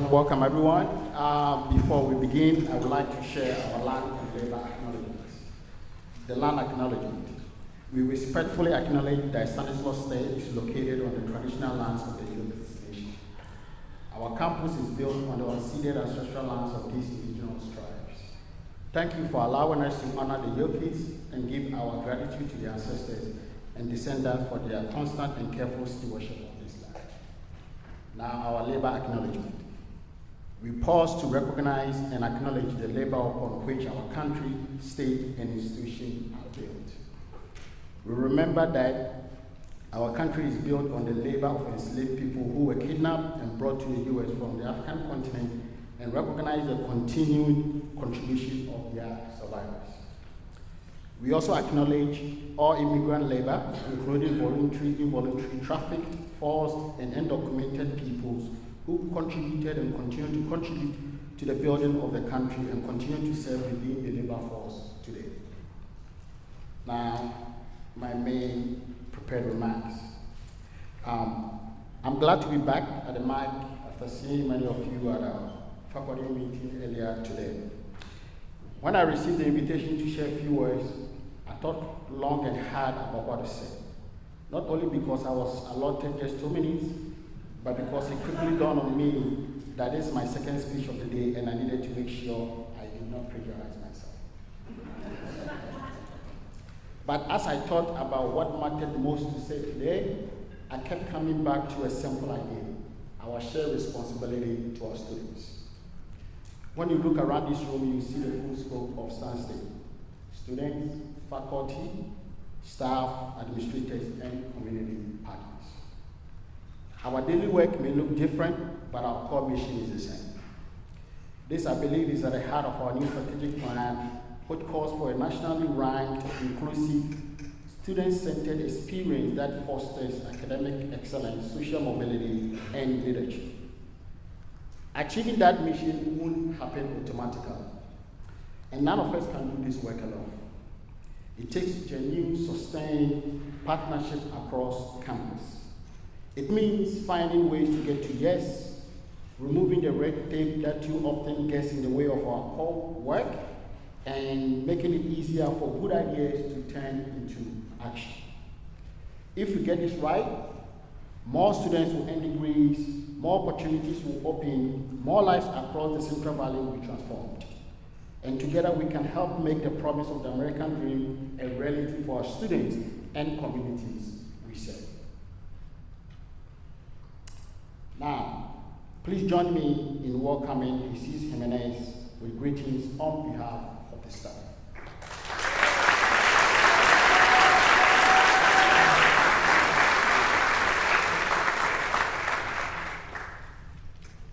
Welcome, everyone. Before we begin, I would like to share our land and labor acknowledgements. The land acknowledgement. We respectfully acknowledge that Stanislaus State is located on the traditional lands of the Ayuba Nation. Our campus is built on the unceded ancestral lands of these indigenous tribes. Thank you for allowing us to honor the Yokids and give our gratitude to the ancestors and descendants for their constant and careful stewardship of this land. Now, our labor acknowledgement. We pause to recognize and acknowledge the labor upon which our country, state, and institutions are built. We remember that our country is built on the labor of enslaved people who were kidnapped and brought to the U.S. from the African continent, and recognize the continuing contribution of their survivors. We also acknowledge all immigrant labor, including voluntary, involuntary, trafficked, forced, and undocumented peoples who contributed and continue to contribute to the building of the country and continue to serve within the labor force today. Now, my main prepared remarks. I'm glad to be back at the mic after seeing many of you at our faculty meeting earlier today. When I received the invitation to share a few words, I thought long and hard about what to say. Not only because I was allotted just 2 minutes, but because it quickly dawned on me that this is my second speech of the day and I needed to make sure I did not plagiarize myself. But as I thought about what mattered most to say today, I kept coming back to a simple idea: our shared responsibility to our students. When you look around this room, you see the full scope of State: students, faculty, staff, administrators, and community partners. Our daily work may look different, but our core mission is the same. This, I believe, is at the heart of our new strategic plan, which calls for a nationally ranked, inclusive, student-centered experience that fosters academic excellence, social mobility, and leadership. Achieving that mission won't happen automatically, and none of us can do this work alone. It takes genuine, sustained partnership across campus. It means finding ways to get to yes, removing the red tape that too often gets in the way of our core work, and making it easier for good ideas to turn into action. If we get this right, more students will earn degrees, more opportunities will open, more lives across the Central Valley will be transformed. And together we can help make the promise of the American dream a reality for our students and communities we serve. Now, please join me in welcoming Mrs. Jimenez with greetings on behalf of the staff.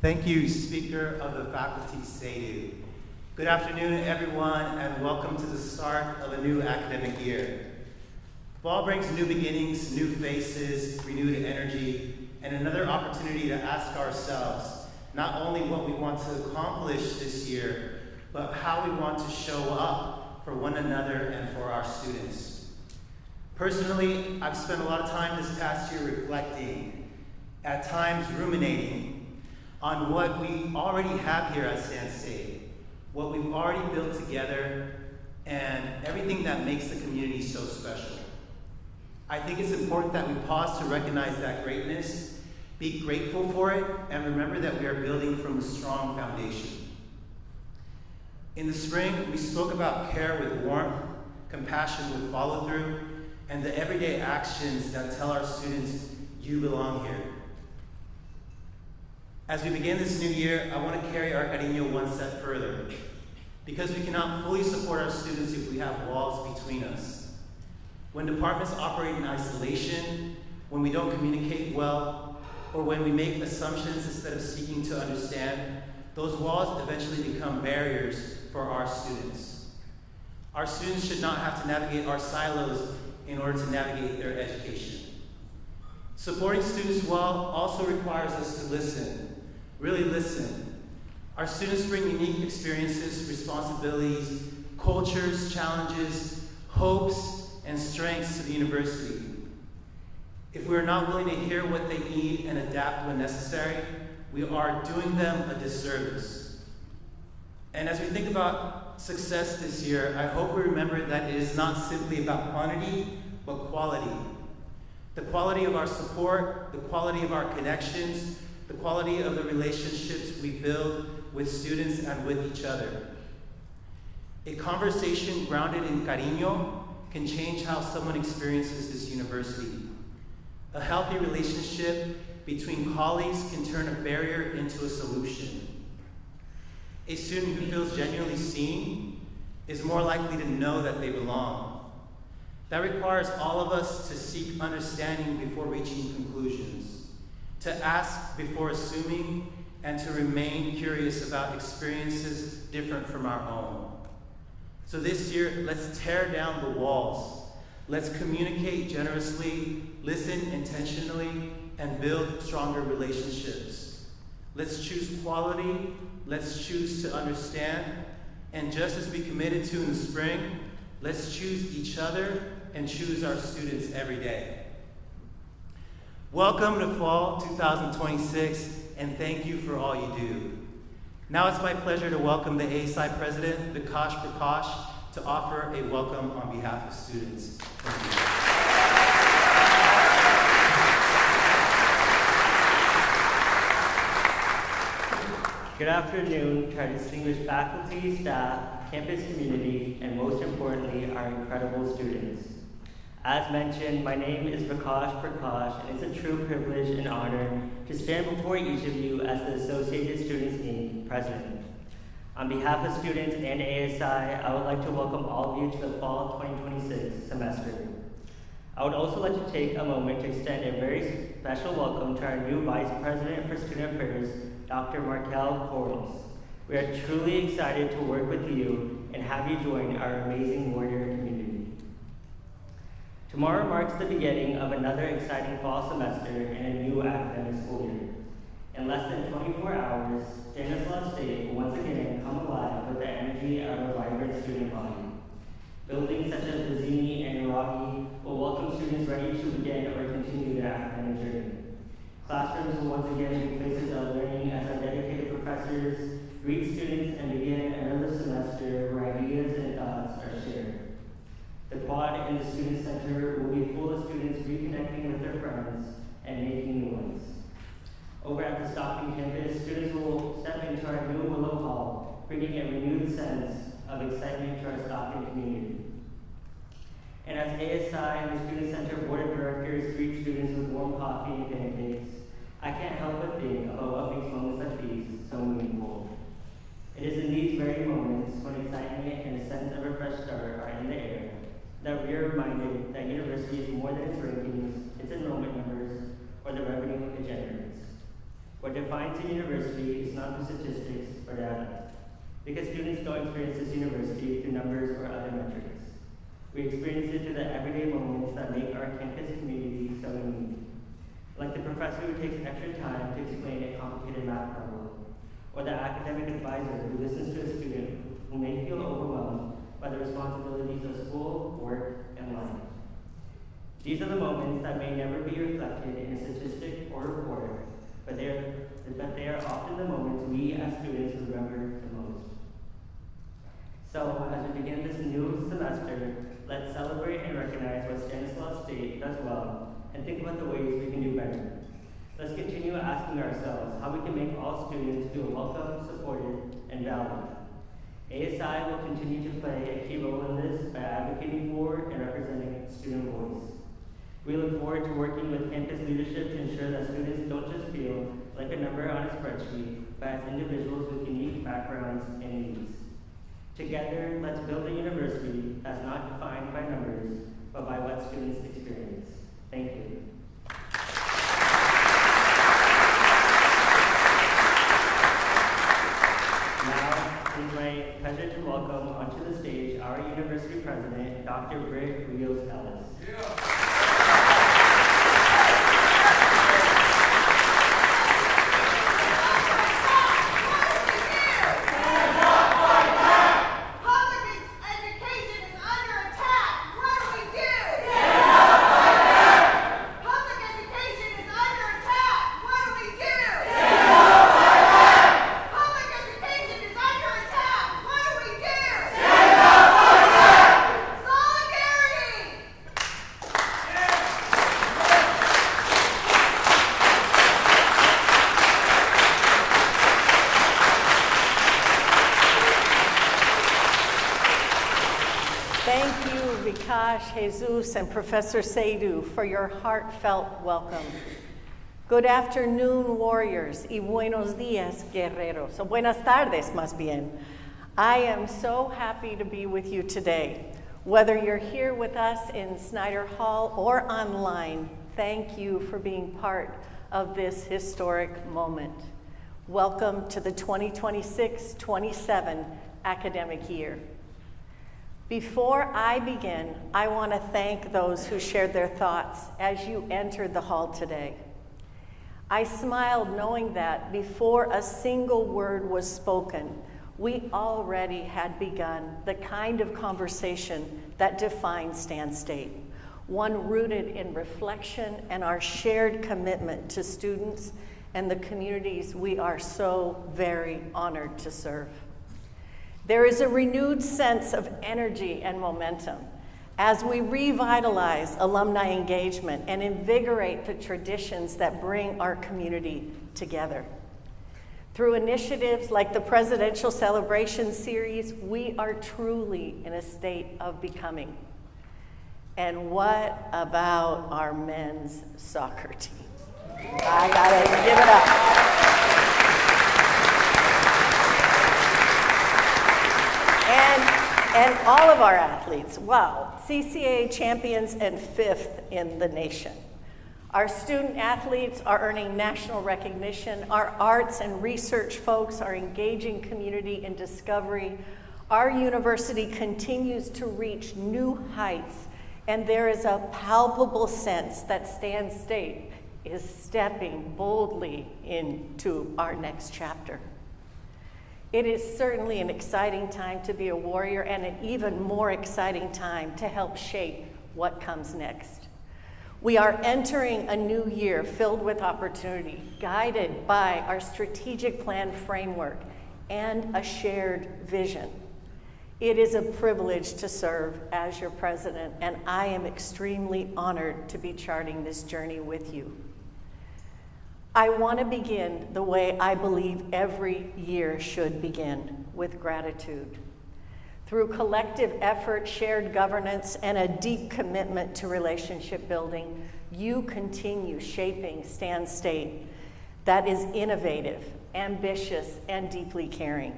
Thank you, Speaker of the Faculty, Seidu. Good afternoon, everyone, and welcome to the start of a new academic year. Fall brings new beginnings, new faces, renewed energy, and another opportunity to ask ourselves not only what we want to accomplish this year, but how we want to show up for one another and for our students. Personally, I've spent a lot of time this past year reflecting, at times ruminating, on what we already have here at San State, what we've already built together, and everything that makes the community so special. I think it's important that we pause to recognize that greatness, be grateful for it, and remember that we are building from a strong foundation. In the spring, we spoke about care with warmth, compassion with follow-through, and the everyday actions that tell our students, you belong here. As we begin this new year, I want to carry our cariño one step further, because we cannot fully support our students if we have walls between us. When departments operate in isolation, when we don't communicate well, or when we make assumptions instead of seeking to understand, those walls eventually become barriers for our students. Our students should not have to navigate our silos in order to navigate their education. Supporting students well also requires us to listen, really listen. Our students bring unique experiences, responsibilities, cultures, challenges, hopes, and strengths to the university. If we are not willing to hear what they need and adapt when necessary, we are doing them a disservice. And as we think about success this year, I hope we remember that it is not simply about quantity, but quality. The quality of our support, the quality of our connections, the quality of the relationships we build with students and with each other. A conversation grounded in cariño can change how someone experiences this university. A healthy relationship between colleagues can turn a barrier into a solution. A student who feels genuinely seen is more likely to know that they belong. That requires all of us to seek understanding before reaching conclusions, to ask before assuming, and to remain curious about experiences different from our own. So this year, let's tear down the walls. Let's communicate generously, listen intentionally, and build stronger relationships. Let's choose quality, let's choose to understand, and just as we committed to in the spring, let's choose each other and choose our students every day. Welcome to Fall 2026, and thank you for all you do. Now it's my pleasure to welcome the ASI President, Vikash Prakash, to offer a welcome on behalf of students. Thank you. Good afternoon to our distinguished faculty, staff, campus community, and most importantly, our incredible students. As mentioned, my name is Vikash Prakash, and it's a true privilege and honor to stand before each of you as the Associated Students Inc. President. On behalf of students and ASI, I would like to welcome all of you to the Fall 2026 semester. I would also like to take a moment to extend a very special welcome to our new Vice President for Student Affairs, Dr. Markel Corals. We are truly excited to work with you and have you join our amazing Warrior community. Tomorrow marks the beginning of another exciting fall semester and a new academic school year. In less than 24 hours, Stanislaus State will once again come alive with the energy of a vibrant student body. Buildings such as Bazzini and Iraqi will welcome students ready to begin or continue their academic journey. Classrooms will once again be places of learning as our dedicated professors greet students and begin another semester where ideas and thoughts are shared. The quad and the student center will be full of students reconnecting with their friends and making new ones. Over at the Stockton campus, students will step into our new Willow Hall, bringing a renewed sense of excitement to our Stockton community. And as ASI and the Student Center Board of Directors greet students with warm coffee and pancakes, I can't help but think about what makes moments like these so meaningful. It is in these very moments when excitement and a sense of a fresh start are in the air that we are reminded that university is more than its rankings, its enrollment numbers, or the revenue it generates. What defines a university is not the statistics or data, because students don't experience this university through numbers or other metrics. We experience it through the everyday moments that make our campus community so unique. Like the professor who takes extra time to explain a complicated math problem, or the academic advisor who listens to a student who may feel overwhelmed by the responsibilities of school, work, and life. These are the moments that may never be reflected in a statistic or report, but they are often the moments we as students remember the most. So, as we begin this new semester, let's celebrate and recognize what Stanislaus State does well and think about the ways we can do better. Let's continue asking ourselves how we can make all students feel welcome, supported, and valued. ASI will continue to play a key role in this by advocating for and representing student voice. We look forward to working with campus leadership to ensure that students don't just feel like a number on a spreadsheet, but as individuals with unique backgrounds and needs. Together, let's build a university that's not defined by numbers, but by what students experience. Thank you. Now, it is my pleasure to welcome onto the stage our university president, Dr. Britt Rios-Ellis. Public education is under attack. What do we do? Prakash, Jesus, and Professor Seidu for your heartfelt welcome. Good afternoon, warriors, y buenos días, guerreros, o buenas tardes, más bien. I am so happy to be with you today. Whether you're here with us in Snyder Hall or online, thank you for being part of this historic moment. Welcome to the 2026-27 academic year. Before I begin, I want to thank those who shared their thoughts as you entered the hall today. I smiled knowing that before a single word was spoken, we already had begun the kind of conversation that defines Stan State, one rooted in reflection and our shared commitment to students and the communities we are so very honored to serve. There is a renewed sense of energy and momentum as we revitalize alumni engagement and invigorate the traditions that bring our community together. Through initiatives like the Presidential Celebration Series, we are truly in a state of becoming. And what about our men's soccer team? I gotta give it up. And all of our athletes, wow, CCA champions and 5th in the nation. Our student athletes are earning national recognition. Our arts and research folks are engaging community in discovery. Our university continues to reach new heights, and there is a palpable sense that Stan State is stepping boldly into our next chapter. It is certainly an exciting time to be a warrior and an even more exciting time to help shape what comes next. We are entering a new year filled with opportunity, guided by our strategic plan framework and a shared vision. It is a privilege to serve as your president, and I am extremely honored to be charting this journey with you. I want to begin the way I believe every year should begin, with gratitude. Through collective effort, shared governance, and a deep commitment to relationship building, you continue shaping Stan State that is innovative, ambitious, and deeply caring.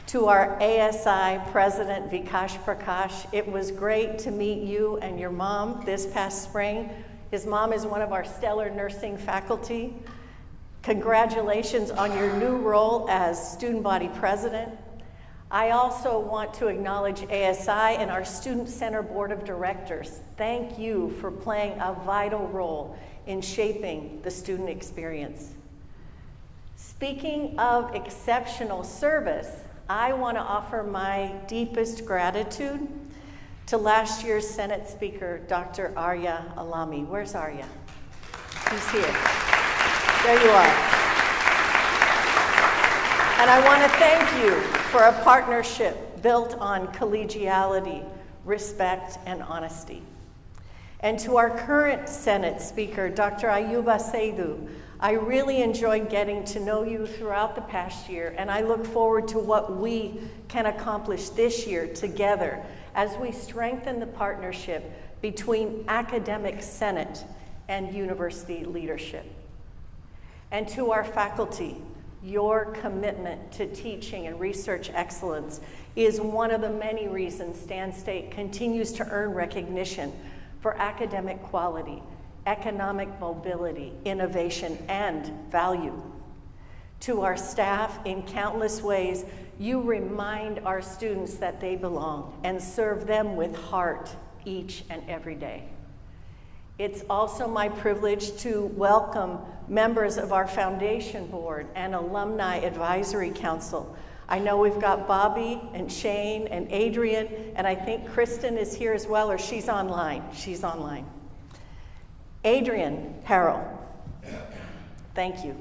To our ASI President Vikash Prakash, it was great to meet you and your mom this past spring. His mom is one of our stellar nursing faculty. Congratulations on your new role as student body president. I also want to acknowledge ASI and our Student Center Board of Directors. Thank you for playing a vital role in shaping the student experience. Speaking of exceptional service, I want to offer my deepest gratitude to last year's Senate Speaker, Dr. Arya Alami. Where's Arya? He's here. There you are. And I want to thank you for a partnership built on collegiality, respect, and honesty. And to our current Senate Speaker, Dr. Ayuba Seidu, I really enjoyed getting to know you throughout the past year, and I look forward to what we can accomplish this year together as we strengthen the partnership between academic senate and university leadership. And to our faculty, your commitment to teaching and research excellence is one of the many reasons Stan State continues to earn recognition for academic quality, economic mobility, innovation, and value. To our staff, in countless ways, you remind our students that they belong and serve them with heart each and every day. It's also my privilege to welcome members of our foundation board and alumni advisory council. I know we've got Bobby and Shane and Adrian, and I think Kristen is here as well, or she's online. She's online. Adrian Harrell, thank you.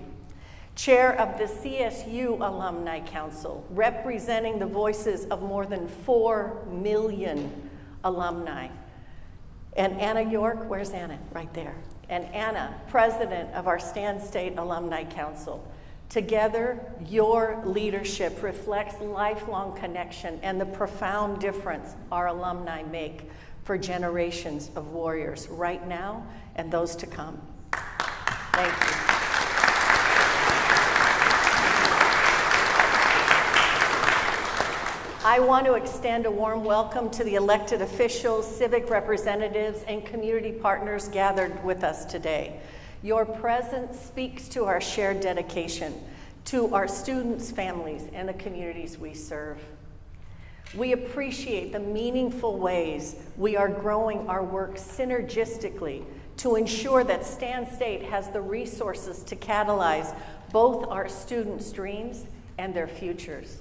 Chair of the CSU Alumni Council, representing the voices of more than 4 million alumni. And Anna York, where's Anna? Right there. And Anna, president of our Stan State Alumni Council. Together, your leadership reflects lifelong connection and the profound difference our alumni make for generations of warriors right now and those to come. Thank you. I want to extend a warm welcome to the elected officials, civic representatives, and community partners gathered with us today. Your presence speaks to our shared dedication to our students, families, and the communities we serve. We appreciate the meaningful ways we are growing our work synergistically to ensure that Stan State has the resources to catalyze both our students' dreams and their futures.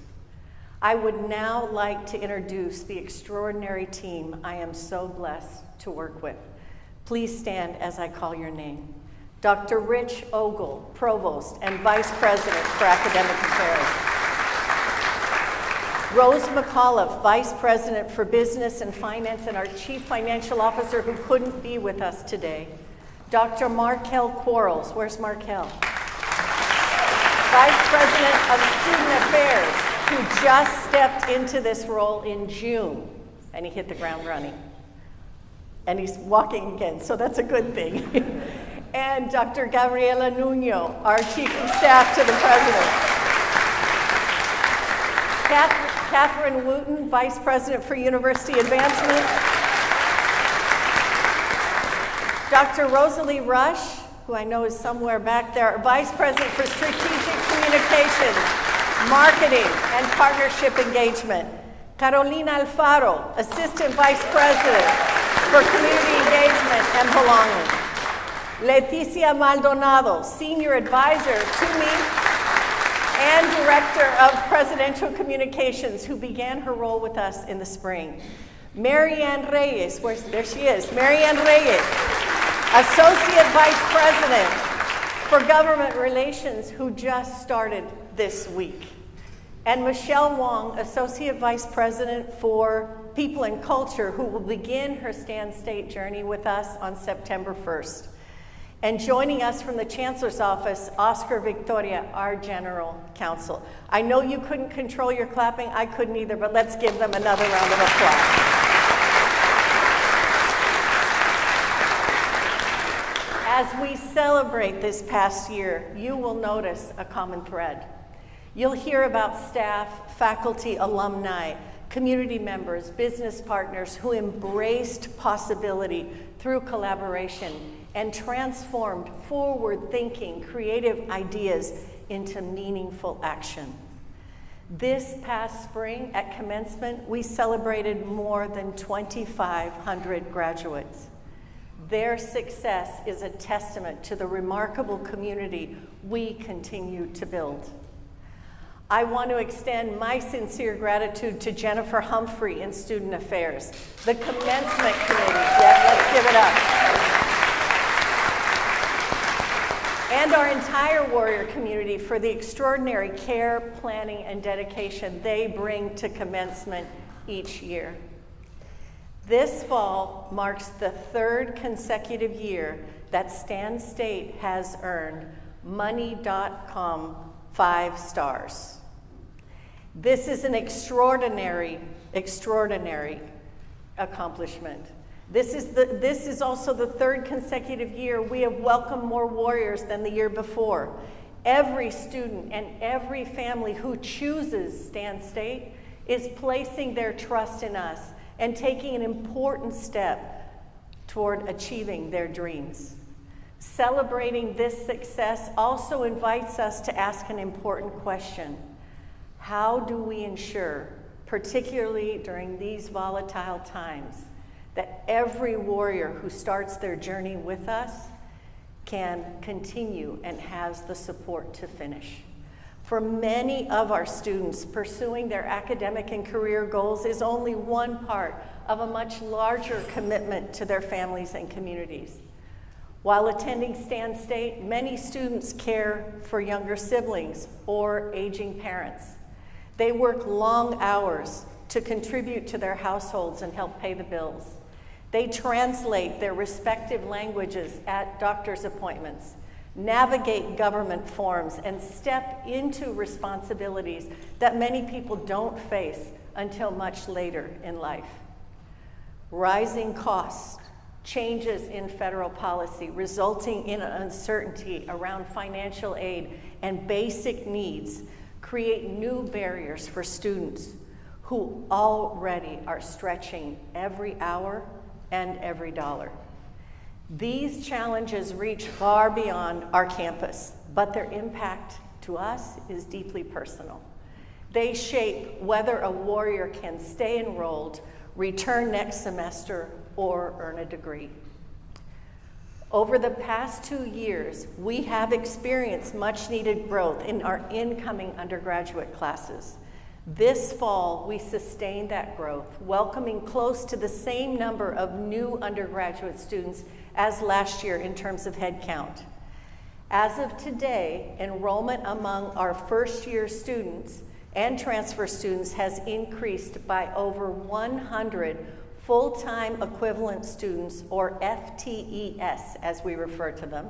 I would now like to introduce the extraordinary team I am so blessed to work with. Please stand as I call your name. Dr. Rich Ogle, Provost and Vice President for Academic Affairs. Rose McAuliffe, Vice President for Business and Finance and our Chief Financial Officer who couldn't be with us today. Dr. Markel Quarles, where's Markel? Vice President of Student Affairs, who just stepped into this role in June, and he hit the ground running. And he's walking again, so that's a good thing. And Dr. Gabriela Nuno, our Chief of Staff to the President. Catherine Wooten, Vice President for University Advancement. Dr. Rosalie Rush, who I know is somewhere back there, Vice President for Strategic Communications, Marketing, and Partnership Engagement. Carolina Alfaro, Assistant Vice President for Community Engagement and Belonging. Leticia Maldonado, Senior Advisor to me and Director of Presidential Communications, who began her role with us in the spring. Marianne Reyes, there she is, Marianne Reyes, Associate Vice President for Government Relations, who just started this week. And Michelle Wong, Associate Vice President for People and Culture, who will begin her Stan State journey with us on September 1st. And joining us from the Chancellor's Office, Oscar Victoria, our General Counsel. I know you couldn't control your clapping, I couldn't either, but let's give them another round of applause. As we celebrate this past year, you will notice a common thread. You'll hear about staff, faculty, alumni, community members, business partners who embraced possibility through collaboration and transformed forward-thinking, creative ideas into meaningful action. This past spring at commencement, we celebrated more than 2,500 graduates. Their success is a testament to the remarkable community we continue to build. I want to extend my sincere gratitude to Jennifer Humphrey in Student Affairs, the Commencement Committee. Yeah, let's give it up. And our entire Warrior community for the extraordinary care, planning, and dedication they bring to commencement each year. This fall marks the third consecutive year that Stan State has earned Money.com 5 stars. This is an extraordinary accomplishment. This is also the third consecutive year we have welcomed more warriors than the year before. Every student and every family who chooses Stan State is placing their trust in us and taking an important step toward achieving their dreams. Celebrating this success also invites us to ask an important question. How do we ensure, particularly during these volatile times, that every warrior who starts their journey with us can continue and has the support to finish? For many of our students, pursuing their academic and career goals is only one part of a much larger commitment to their families and communities. While attending Stan State, many students care for younger siblings or aging parents. They work long hours to contribute to their households and help pay the bills. They translate their respective languages at doctor's appointments, navigate government forms, and step into responsibilities that many people don't face until much later in life. rising costs, changes in federal policy resulting in uncertainty around financial aid and basic needs create new barriers for students who already are stretching every hour and every dollar. These challenges reach far beyond our campus, but their impact to us is deeply personal. They shape whether a warrior can stay enrolled, return next semester, or earn a degree. Over the past 2 years, we have experienced much needed growth in our incoming undergraduate classes. This fall, we sustained that growth, welcoming close to the same number of new undergraduate students as last year in terms of headcount. As of today, enrollment among our first-year students and transfer students has increased by over 100 full-time equivalent students, or FTES as we refer to them,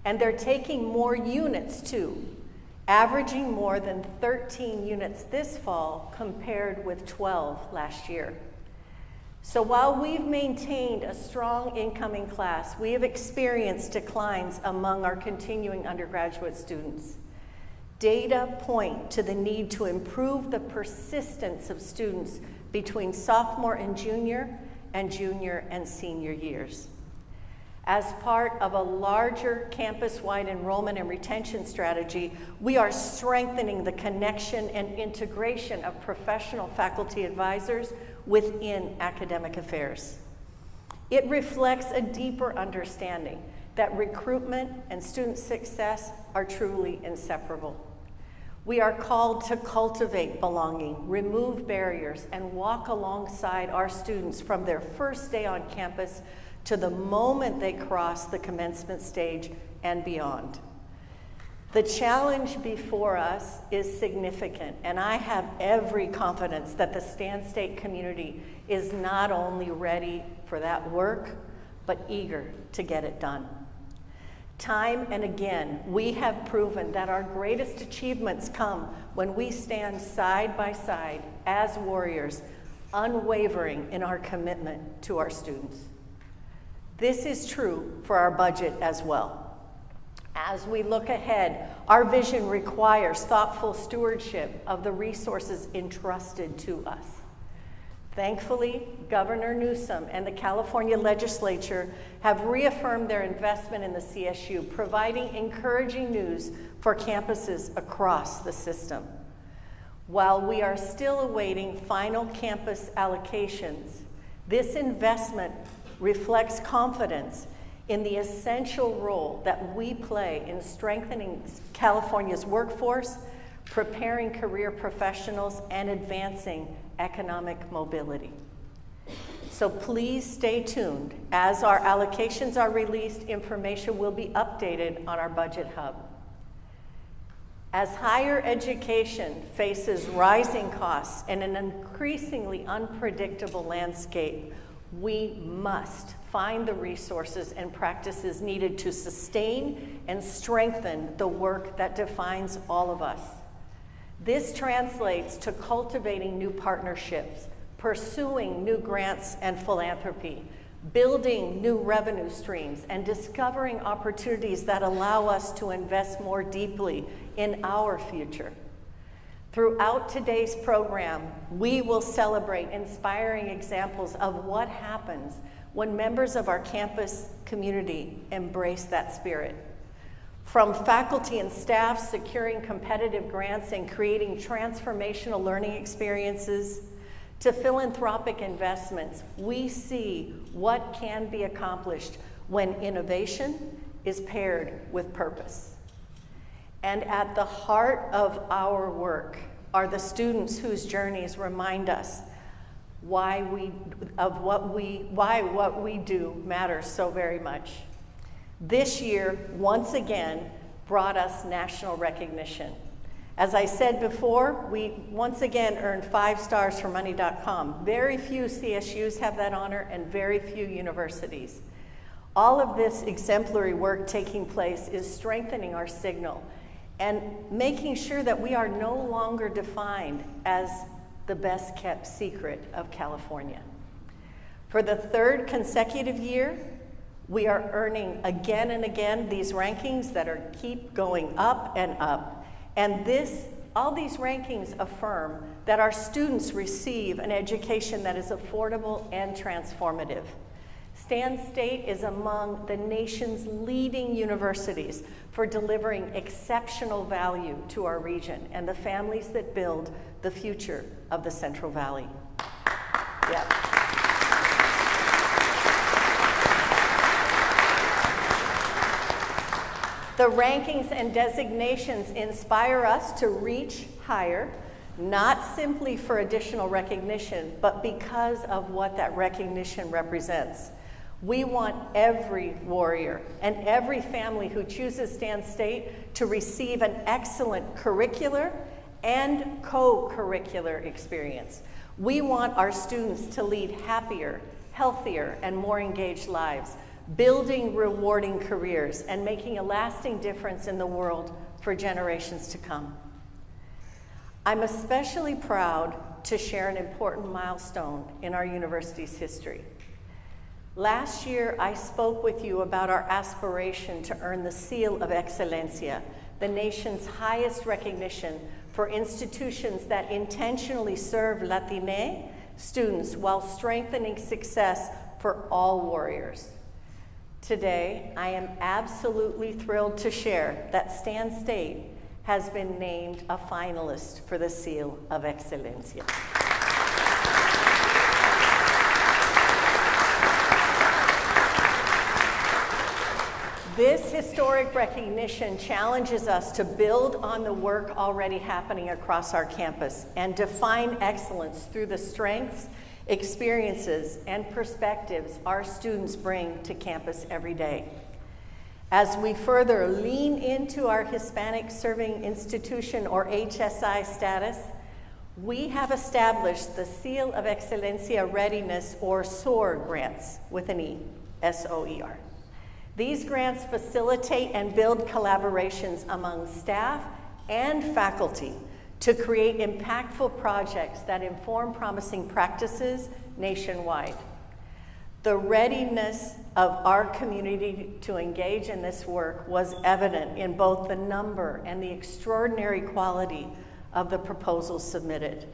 and they're taking more units too, averaging more than 13 units this fall compared with 12 last year. So while we've maintained a strong incoming class, we have experienced declines among our continuing undergraduate students. Data point to the need to improve the persistence of students between sophomore and junior and senior years. As part of a larger campus-wide enrollment and retention strategy, we are strengthening the connection and integration of professional faculty advisors within academic affairs. It reflects a deeper understanding that recruitment and student success are truly inseparable. We are called to cultivate belonging, remove barriers, and walk alongside our students from their first day on campus to the moment they cross the commencement stage and beyond. The challenge before us is significant, and I have every confidence that the Stan State community is not only ready for that work, but eager to get it done. Time and again, we have proven that our greatest achievements come when we stand side by side as warriors, unwavering in our commitment to our students. This is true for our budget as well. As we look ahead, our vision requires thoughtful stewardship of the resources entrusted to us. Thankfully, Governor Newsom and the California legislature have reaffirmed their investment in the CSU, providing encouraging news for campuses across the system. While we are still awaiting final campus allocations, this investment reflects confidence in the essential role that we play in strengthening California's workforce, preparing career professionals, and advancing economic mobility. So please stay tuned. As our allocations are released, information will be updated on our budget hub. As higher education faces rising costs and an increasingly unpredictable landscape, we must find the resources and practices needed to sustain and strengthen the work that defines all of us. This translates to cultivating new partnerships, pursuing new grants and philanthropy, building new revenue streams, and discovering opportunities that allow us to invest more deeply in our future. Throughout today's program, we will celebrate inspiring examples of what happens when members of our campus community embrace that spirit. From faculty and staff securing competitive grants and creating transformational learning experiences, to philanthropic investments, we see what can be accomplished when innovation is paired with purpose. And at the heart of our work are the students whose journeys remind us why what we do matters so very much. This year, once again, brought us national recognition. As I said before, we once again earned 5 stars from Money.com. Very few CSUs have that honor and very few universities. All of this exemplary work taking place is strengthening our signal and making sure that we are no longer defined as the best kept secret of California. For the third consecutive year, we are earning again and again these rankings that are keep going up and up. And all these rankings affirm that our students receive an education that is affordable and transformative. Stan State is among the nation's leading universities for delivering exceptional value to our region and the families that build the future of the Central Valley. Yep. The rankings and designations inspire us to reach higher, not simply for additional recognition, but because of what that recognition represents. We want every warrior and every family who chooses Stan State to receive an excellent curricular and co-curricular experience. We want our students to lead happier, healthier, and more engaged lives, building rewarding careers and making a lasting difference in the world for generations to come. I'm especially proud to share an important milestone in our university's history. Last year, I spoke with you about our aspiration to earn the seal of Excelencia, the nation's highest recognition for institutions that intentionally serve Latine students while strengthening success for all warriors. Today, I am absolutely thrilled to share that Stan State has been named a finalist for the Seal of Excelencia. This historic recognition challenges us to build on the work already happening across our campus and define excellence through the strengths, experiences, and perspectives our students bring to campus every day. As we further lean into our Hispanic Serving Institution, or HSI status, we have established the Seal of Excelencia Readiness, or SOER grants, with an E, SOER. These grants facilitate and build collaborations among staff and faculty to create impactful projects that inform promising practices nationwide. The readiness of our community to engage in this work was evident in both the number and the extraordinary quality of the proposals submitted.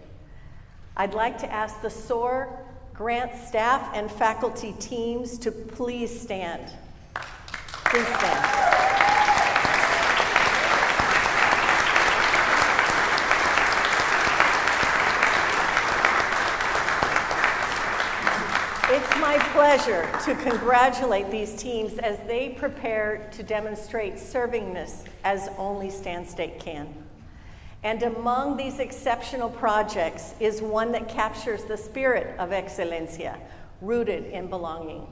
I'd like to ask the SOER grant staff and faculty teams to please stand. Please stand. It's my pleasure to congratulate these teams as they prepare to demonstrate servingness as only Stan State can. And among these exceptional projects is one that captures the spirit of Excelencia, rooted in belonging.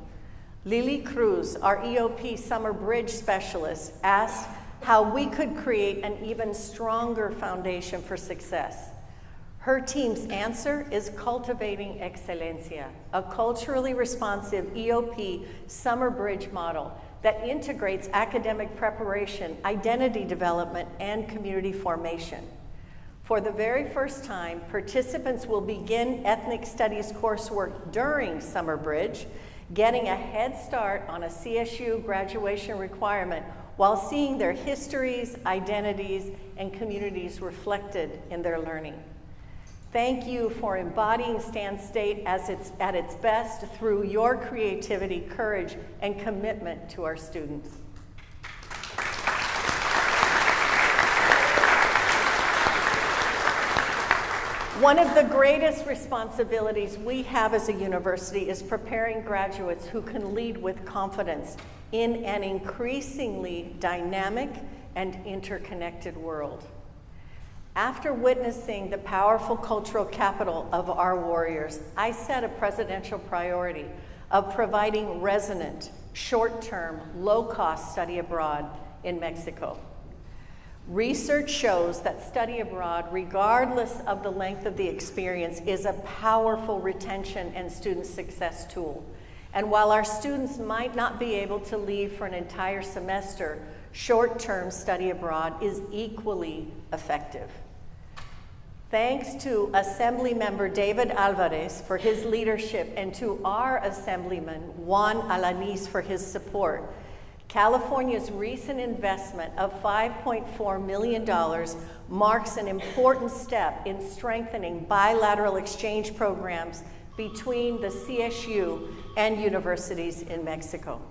Lily Cruz, our EOP Summer Bridge Specialist, asked how we could create an even stronger foundation for success. Her team's answer is Cultivating Excelencia, a culturally responsive EOP Summer Bridge model that integrates academic preparation, identity development, and community formation. For the very first time, participants will begin ethnic studies coursework during Summer Bridge, getting a head start on a CSU graduation requirement while seeing their histories, identities, and communities reflected in their learning. Thank you for embodying Stan State at its best through your creativity, courage, and commitment to our students. One of the greatest responsibilities we have as a university is preparing graduates who can lead with confidence in an increasingly dynamic and interconnected world. After witnessing the powerful cultural capital of our warriors, I set a presidential priority of providing resonant, short-term, low-cost study abroad in Mexico. Research shows that study abroad, regardless of the length of the experience, is a powerful retention and student success tool. And while our students might not be able to leave for an entire semester, short-term study abroad is equally effective. Thanks to Assemblymember David Alvarez for his leadership and to our Assemblyman Juan Alanis for his support, California's recent investment of $5.4 million marks an important step in strengthening bilateral exchange programs between the CSU and universities in Mexico.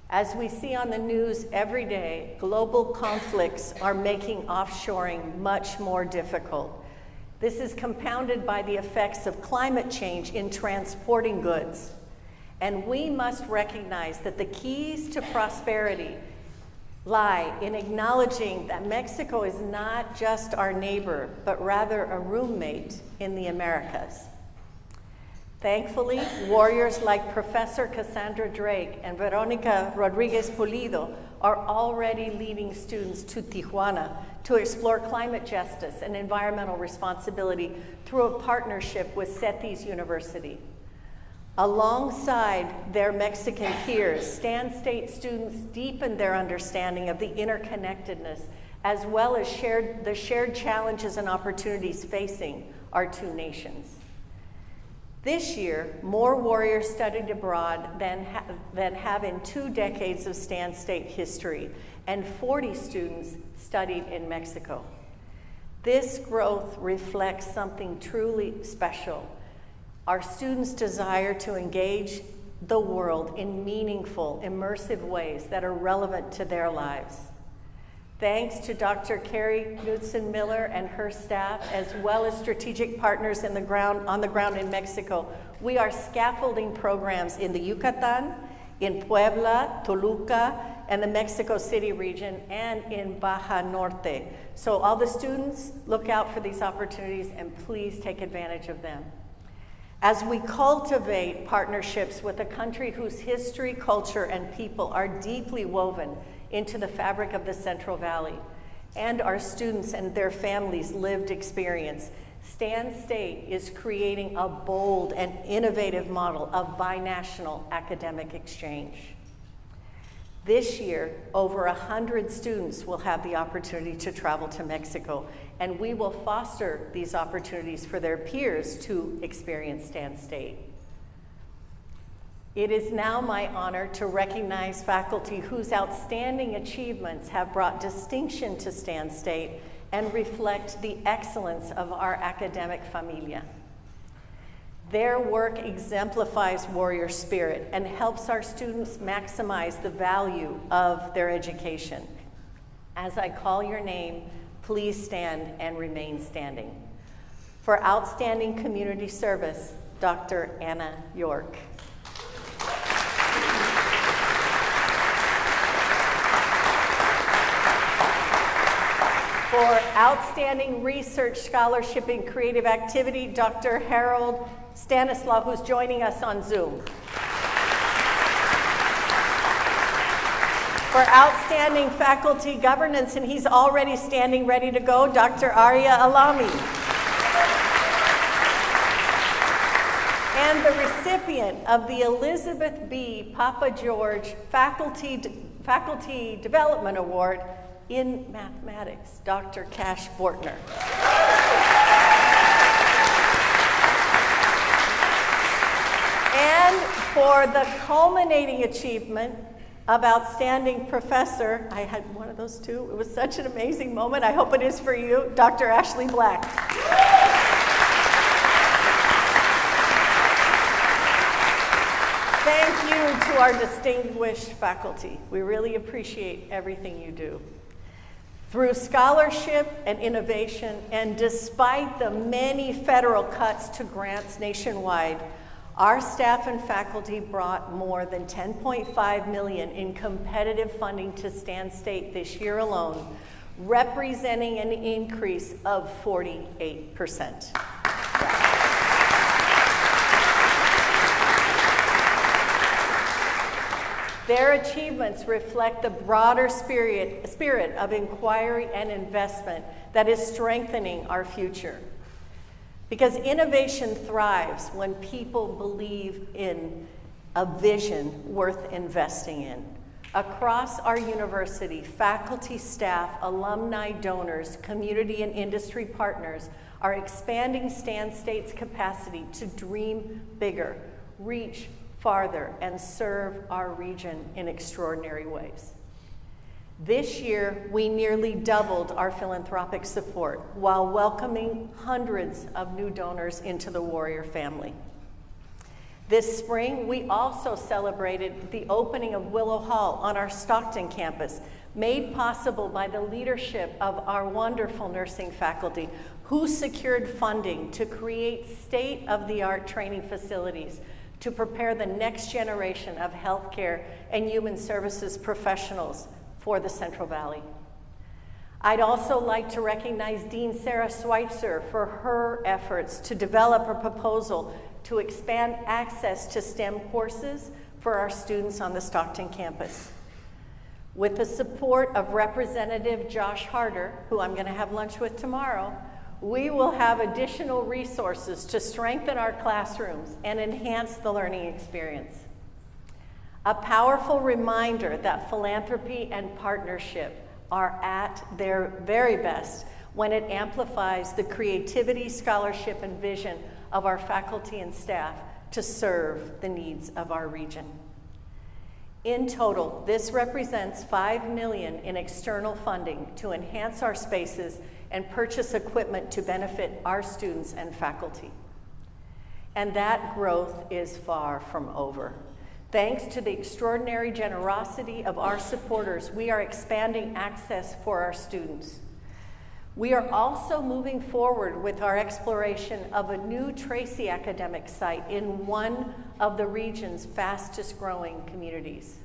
As we see on the news every day, global conflicts are making offshoring much more difficult. This is compounded by the effects of climate change in transporting goods. And we must recognize that the keys to prosperity lie in acknowledging that Mexico is not just our neighbor, but rather a roommate in the Americas. Thankfully, warriors like Professor Cassandra Drake and Veronica Rodriguez Pulido are already leading students to Tijuana to explore climate justice and environmental responsibility through a partnership with CETIS University. Alongside their Mexican peers, Stan State students deepen their understanding of the interconnectedness as well as the shared challenges and opportunities facing our two nations. This year, more warriors studied abroad than have in 2 decades of Stan State history, and 40 students studied in Mexico. This growth reflects something truly special: our students' desire to engage the world in meaningful, immersive ways that are relevant to their lives. Thanks to Dr. Carrie Knudsen-Miller and her staff, as well as strategic partners on the ground in Mexico, we are scaffolding programs in the Yucatan, in Puebla, Toluca, and the Mexico City region, and in Baja Norte. So all the students, look out for these opportunities and please take advantage of them. As we cultivate partnerships with a country whose history, culture, and people are deeply woven into the fabric of the Central Valley, and our students and their families' lived experience, Stan State is creating a bold and innovative model of binational academic exchange. This year, over 100 students will have the opportunity to travel to Mexico, and we will foster these opportunities for their peers to experience Stan State. It is now my honor to recognize faculty whose outstanding achievements have brought distinction to Stan State and reflect the excellence of our academic familia. Their work exemplifies warrior spirit and helps our students maximize the value of their education. As I call your name, please stand and remain standing. For outstanding community service, Dr. Anna York. For outstanding research, scholarship, and creative activity, Dr. Harold Stanislaus, who's joining us on Zoom. For outstanding faculty governance, and he's already standing ready to go, Dr. Arya Alami. And the recipient of the Elizabeth B. Papa George Faculty Development Award in mathematics, Dr. Cash Bortner. And for the culminating achievement of outstanding professor, I had one of those too. It was such an amazing moment. I hope it is for you, Dr. Ashley Black. Thank you to our distinguished faculty. We really appreciate everything you do. Through scholarship and innovation, and despite the many federal cuts to grants nationwide, our staff and faculty brought more than $10.5 million in competitive funding to Stan State this year alone, representing an increase of 48%. Their achievements reflect the broader spirit of inquiry and investment that is strengthening our future. Because innovation thrives when people believe in a vision worth investing in, Across our university, faculty, staff, alumni, donors, community and industry partners are expanding Stan State's capacity to dream bigger, reach farther, and serve our region in extraordinary ways. This year, we nearly doubled our philanthropic support while welcoming hundreds of new donors into the Warrior family. This spring, we also celebrated the opening of Willow Hall on our Stockton campus, made possible by the leadership of our wonderful nursing faculty, who secured funding to create state-of-the-art training facilities to prepare the next generation of healthcare and human services professionals for the Central Valley. I'd also like to recognize Dean Sarah Schweitzer for her efforts to develop a proposal to expand access to STEM courses for our students on the Stockton campus. With the support of Representative Josh Harder, who I'm going to have lunch with tomorrow, we will have additional resources to strengthen our classrooms and enhance the learning experience. A powerful reminder that philanthropy and partnership are at their very best when it amplifies the creativity, scholarship, and vision of our faculty and staff to serve the needs of our region. In total, this represents $5 million in external funding to enhance our spaces and purchase equipment to benefit our students and faculty. And that growth is far from over. Thanks to the extraordinary generosity of our supporters, we are expanding access for our students. We are also moving forward with our exploration of a new Tracy academic site in one of the region's fastest growing communities.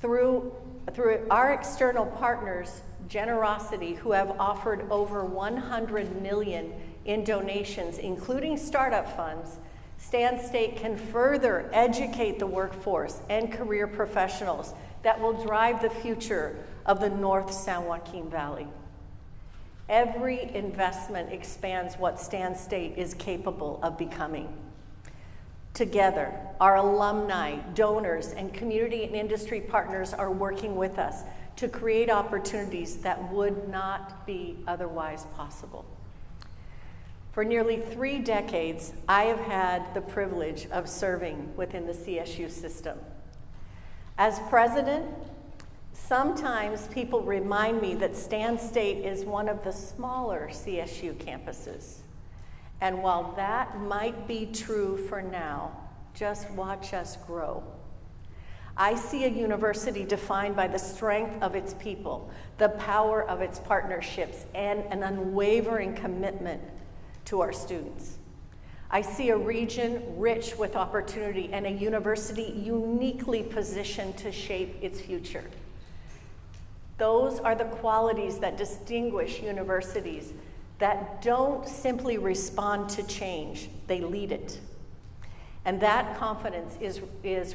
Through our external partners' generosity, who have offered over $100 million in donations, including startup funds, Stan State can further educate the workforce and career professionals that will drive the future of the North San Joaquin Valley. Every investment expands what Stan State is capable of becoming. Together, our alumni, donors, and community and industry partners are working with us to create opportunities that would not be otherwise possible. For nearly 3 decades, I have had the privilege of serving within the CSU system. As president, sometimes people remind me that Stan State is one of the smaller CSU campuses. And while that might be true for now, just watch us grow. I see a university defined by the strength of its people, the power of its partnerships, and an unwavering commitment to our students. I see a region rich with opportunity and a university uniquely positioned to shape its future. Those are the qualities that distinguish universities that don't simply respond to change, they lead it. And that confidence is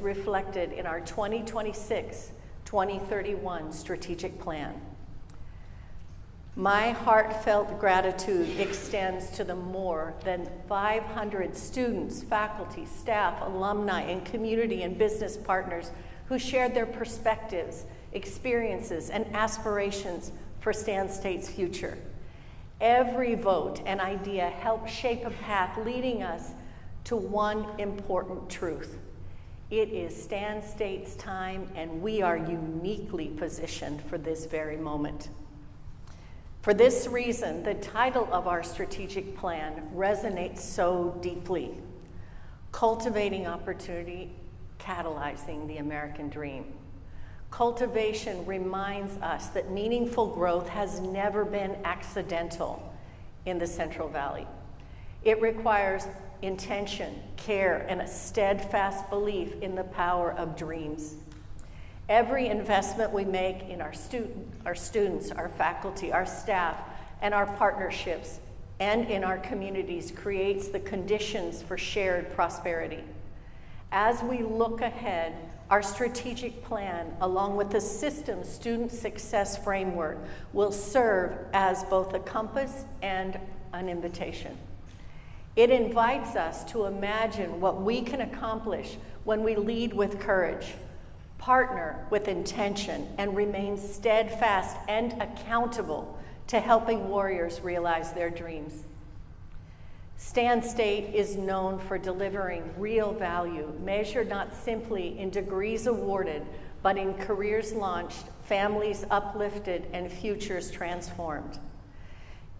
reflected in our 2026-2031 strategic plan. My heartfelt gratitude extends to the more than 500 students, faculty, staff, alumni, and community and business partners who shared their perspectives, experiences, and aspirations for Stan State's future. Every vote and idea helped shape a path leading us to one important truth. It is Stan State's time, and we are uniquely positioned for this very moment. For this reason, the title of our strategic plan resonates so deeply: Cultivating Opportunity, Catalyzing the American Dream. Cultivation reminds us that meaningful growth has never been accidental in the Central Valley. It requires intention, care, and a steadfast belief in the power of dreams. Every investment we make in our students, our faculty, our staff, and our partnerships, and in our communities creates the conditions for shared prosperity. As we look ahead, our strategic plan, along with the system student success framework, will serve as both a compass and an invitation. It invites us to imagine what we can accomplish when we lead with courage, partner with intention, and remain steadfast and accountable to helping warriors realize their dreams. Stan State is known for delivering real value, measured not simply in degrees awarded, but in careers launched, families uplifted, and futures transformed.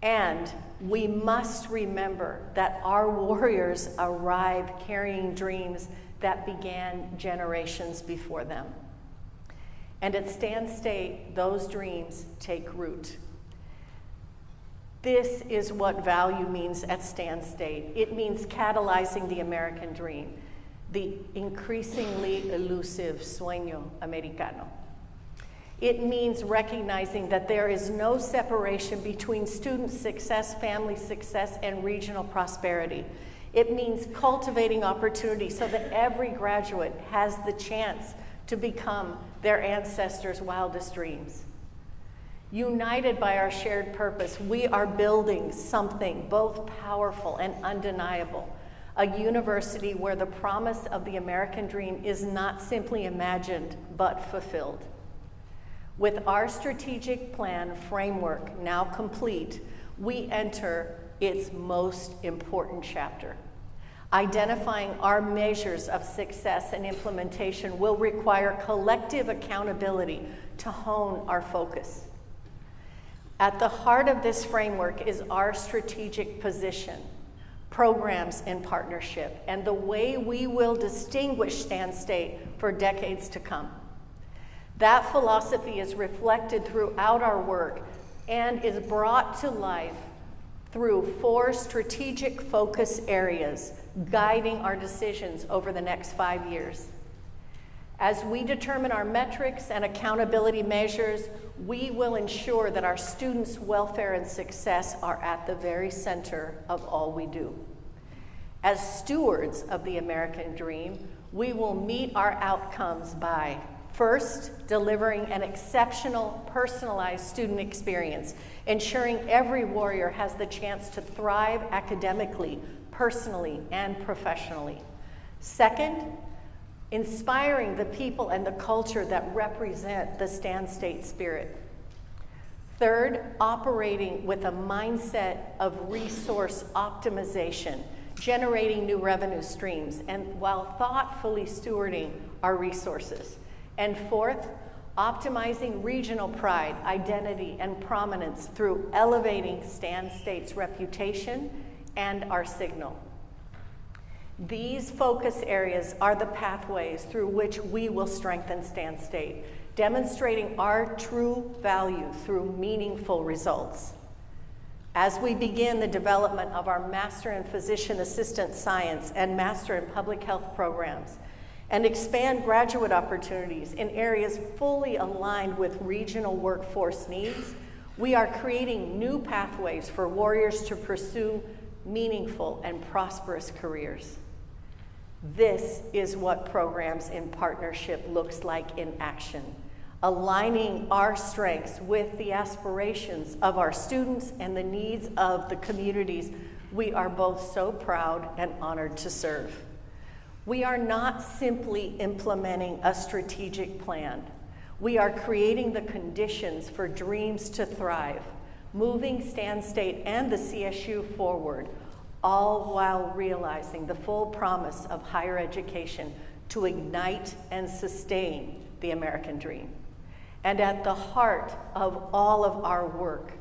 And we must remember that our warriors arrived carrying dreams that began generations before them. And at Stan State, those dreams take root. This is what value means at Stan State. It means catalyzing the American dream, the increasingly elusive sueño americano. It means recognizing that there is no separation between student success, family success, and regional prosperity. It means cultivating opportunity so that every graduate has the chance to become their ancestors' wildest dreams. United by our shared purpose, we are building something both powerful and undeniable, a university where the promise of the American dream is not simply imagined, but fulfilled. With our strategic plan framework now complete, we enter its most important chapter. Identifying our measures of success and implementation will require collective accountability to hone our focus. At the heart of this framework is our strategic position, programs and partnership, and the way we will distinguish Stan State for decades to come. That philosophy is reflected throughout our work and is brought to life through 4 strategic focus areas guiding our decisions over the next 5 years. As we determine our metrics and accountability measures, we will ensure that our students' welfare and success are at the very center of all we do. As stewards of the American dream, we will meet our outcomes by, first, delivering an exceptional, personalized student experience, ensuring every warrior has the chance to thrive academically, personally, and professionally. Second, inspiring the people and the culture that represent the Stan State spirit. Third, operating with a mindset of resource optimization, generating new revenue streams, and while thoughtfully stewarding our resources. And fourth, optimizing regional pride, identity, and prominence through elevating Stan State's reputation and our signal. These focus areas are the pathways through which we will strengthen Stan State, demonstrating our true value through meaningful results. As we begin the development of our Master in Physician Assistant Science and Master in Public Health programs, and expand graduate opportunities in areas fully aligned with regional workforce needs, we are creating new pathways for warriors to pursue meaningful and prosperous careers. This is what programs in partnership looks like in action, aligning our strengths with the aspirations of our students and the needs of the communities we are both so proud and honored to serve. We are not simply implementing a strategic plan. We are creating the conditions for dreams to thrive, moving Stan State and the CSU forward, all while realizing the full promise of higher education to ignite and sustain the American dream. And at the heart of all of our work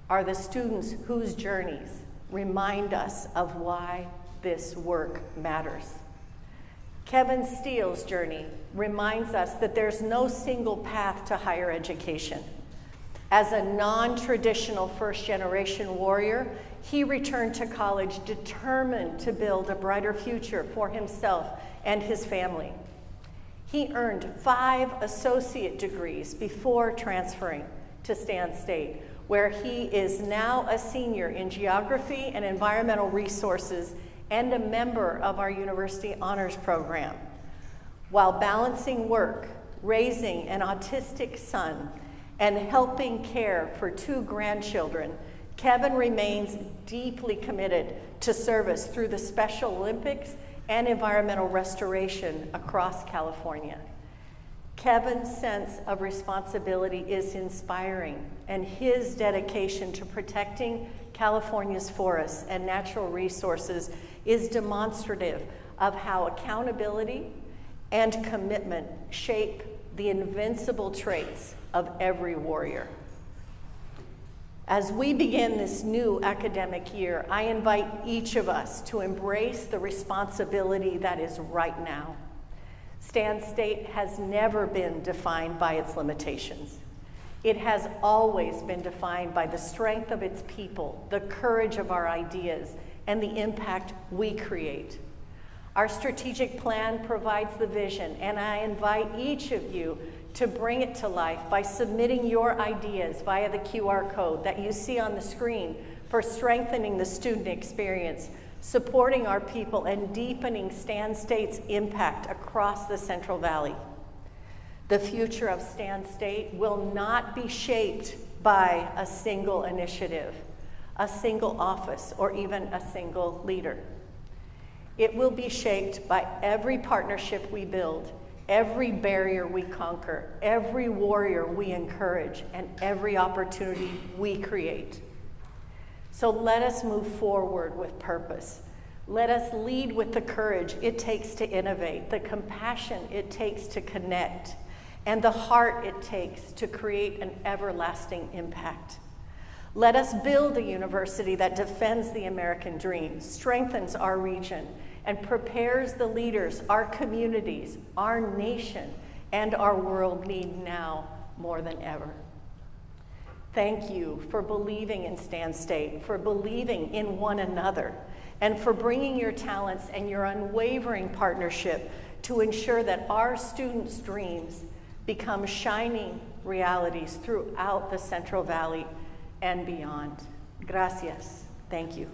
are the students whose journeys remind us of why this work matters. Kevin Steele's journey reminds us that there's no single path to higher education. As a non-traditional first-generation warrior, he returned to college determined to build a brighter future for himself and his family. He earned 5 associate degrees before transferring to Stan State, where he is now a senior in geography and environmental resources and a member of our university honors program. While balancing work, raising an autistic son, and helping care for 2 grandchildren, Kevin remains deeply committed to service through the Special Olympics and environmental restoration across California. Kevin's sense of responsibility is inspiring, and his dedication to protecting California's forests and natural resources is demonstrative of how accountability and commitment shape the invincible traits of every warrior. As we begin this new academic year, I invite each of us to embrace the responsibility that is right now. Stan State has never been defined by its limitations. It has always been defined by the strength of its people, the courage of our ideas, and the impact we create. Our strategic plan provides the vision, and I invite each of you to bring it to life by submitting your ideas via the QR code that you see on the screen for strengthening the student experience, supporting our people, and deepening Stan State's impact across the Central Valley. The future of Stan State will not be shaped by a single initiative, a single office, or even a single leader. It will be shaped by every partnership we build, every barrier we conquer, every warrior we encourage, and every opportunity we create. So let us move forward with purpose. Let us lead with the courage it takes to innovate, the compassion it takes to connect, and the heart it takes to create an everlasting impact. Let us build a university that defends the American dream, strengthens our region, and prepares the leaders our communities, our nation, and our world need now more than ever. Thank you for believing in Stan State, for believing in one another, and for bringing your talents and your unwavering partnership to ensure that our students' dreams become shining realities throughout the Central Valley and beyond. Gracias. Thank you.